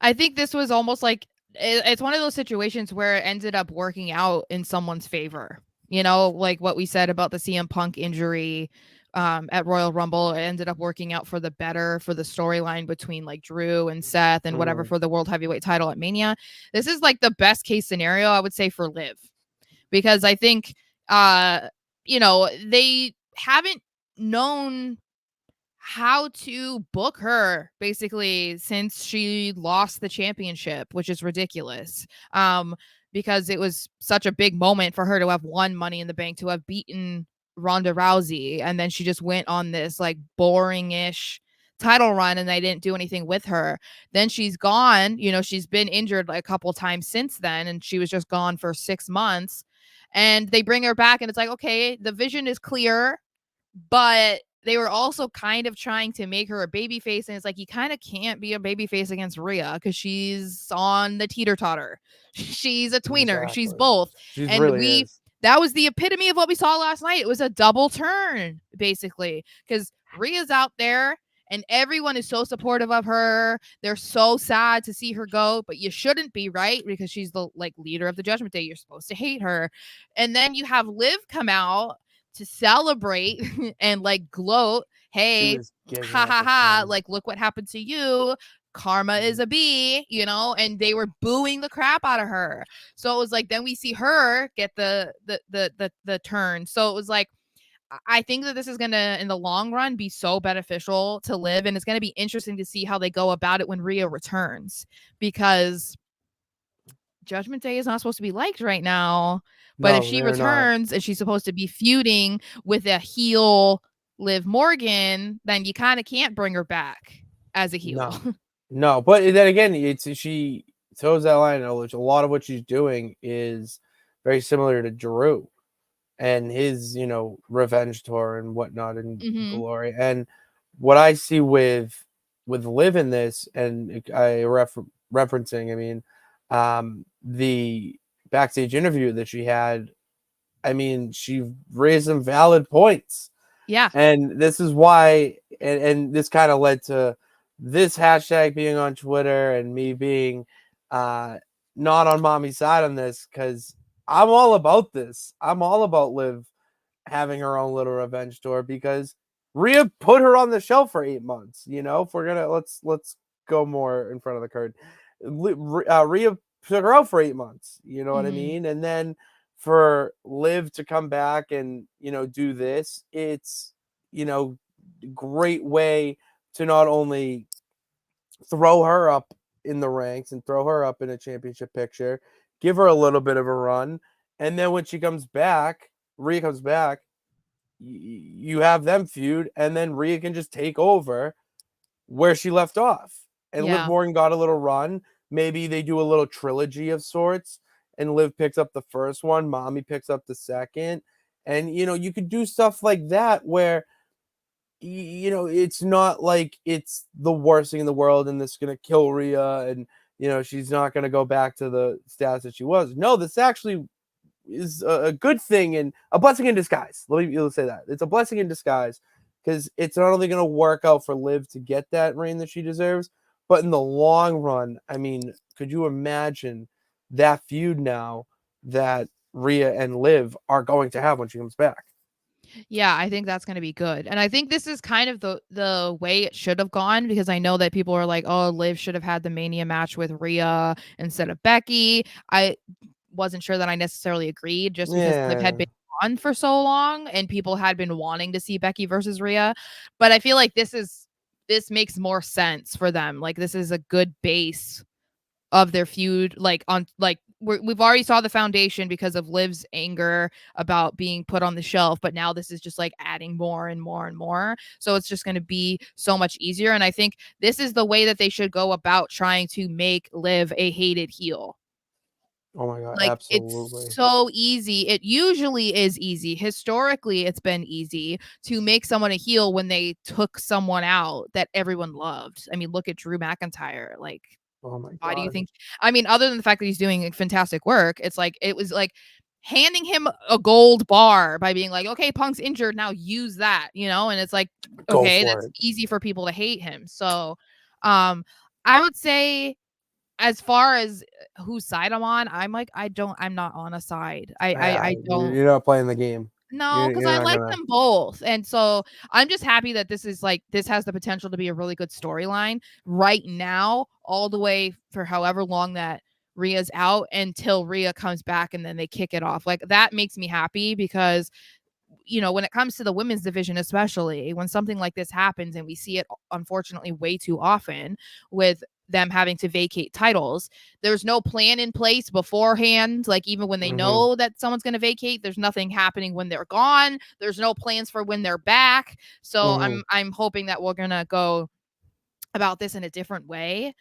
I think this was almost like it's one of those situations where it ended up working out in someone's favor. You know, like what we said about the CM Punk injury at Royal Rumble, it ended up working out for the better for the storyline between like Drew and Seth and whatever for the World Heavyweight title at Mania. This is like the best case scenario, I would say, for Liv, because I think, you know, they haven't known how to book her basically since she lost the championship, which is ridiculous. Because it was such a big moment for her to have won Money in the Bank, to have beaten Ronda Rousey, and then she just went on this like boring-ish title run and they didn't do anything with her. Then she's gone, you know, she's been injured like a couple times since then, and she was just gone for 6 months. And they bring her back and it's like, okay, the vision is clear, but they were also kind of trying to make her a baby face, and it's like you kind of can't be a baby face against Rhea because she's on the teeter-totter. She's a tweener. She's Exactly. both. She And really is. that was the epitome of what we saw last night. It was a double turn, basically, because Rhea's out there and everyone is so supportive of her. They're so sad to see her go, but you shouldn't be, right? Because she's the like leader of the Judgment Day. You're supposed to hate her. And then you have Liv come out to celebrate and like gloat, She hey, was giving ha off ha the ha, same. like look what happened to you. Karma is a bee, you know, and they were booing the crap out of her. So it was like then we see her get the turn. So it was like I think that this is gonna, in the long run, be so beneficial to Liv, and it's gonna be interesting to see how they go about it when Rhea returns, because Judgment Day is not supposed to be liked right now. But if No, she they're not. returns and she's supposed to be feuding with a heel Liv Morgan, then you kind of can't bring her back as a heel. No, no. But then again, it's she toes that line. Which a lot of what she's doing is very similar to Drew and his, revenge tour and whatnot and hmm glory. And what I see with Liv in this, and referencing, I mean, the backstage interview that she had. I mean, she raised some valid points. Yeah. And this is why, and this kind of led to this hashtag being on Twitter and me being not on mommy's side on this, because I'm all about this. I'm all about Liv having her own little revenge tour, because Rhea put her on the shelf for 8 months. If we're gonna let's go more in front of the curtain. Rhea took her out for 8 months. You know what I hmm mean? And then for Liv to come back and do this, it's great way to not only throw her up in the ranks and throw her up in a championship picture, give her a little bit of a run, and then when she comes back, Rhea comes back, you have them feud, and then Rhea can just take over where she left off. And Liv Yeah. Morgan got a little run. Maybe they do a little trilogy of sorts, and Liv picks up the first one, Mommy picks up the second. And you could do stuff like that where it's not like it's the worst thing in the world and this is gonna kill Rhea, and she's not gonna go back to the status that she was. No, this actually is a good thing and a blessing in disguise. Let's say that it's a blessing in disguise, because it's not only gonna work out for Liv to get that reign that she deserves, but in the long run, I mean, could you imagine that feud now that Rhea and Liv are going to have when she comes back? Yeah, I think that's going to be good. And I think this is kind of the way it should have gone, because I know that people are like, "Oh, Liv should have had the Mania match with Rhea instead of Becky." I wasn't sure that I necessarily agreed, just because Liv had Yeah. been on for so long and people had been wanting to see Becky versus Rhea. But I feel like this makes more sense for them. Like this is a good base of their feud, like on like we've already saw the foundation because of Liv's anger about being put on the shelf, but now this is just like adding more and more and more, so it's just going to be so much easier. And I think this is the way that they should go about trying to make Liv a hated heel. Oh my god, Like it's absolutely. so easy. It usually is easy. Historically, it's been easy to make someone a heel when they took someone out that everyone loved. I mean, look at Drew McIntyre. Like, Oh my why do you god. think? I mean, other than the fact that he's doing fantastic work, it's like it was like handing him a gold bar by being like, okay, Punk's injured, now use that, you know? And it's like, Go okay, for that's it. easy for people to hate him. So, I would say as far as whose side I'm on, I'm not on a side. I don't. You're not playing the game. No, because You're I not like gonna. them both. And so I'm just happy that this has the potential to be a really good storyline right now, all the way for however long that Rhea's out until Rhea comes back and then they kick it off. Like that makes me happy because when it comes to the women's division, especially when something like this happens, and we see it unfortunately way too often with them having to vacate titles, there's no plan in place beforehand. Like even when they Mhm. know that someone's going to vacate, there's nothing happening when they're gone. There's no plans for when they're back. So Mhm. I'm hoping that we're going to go about this in a different way.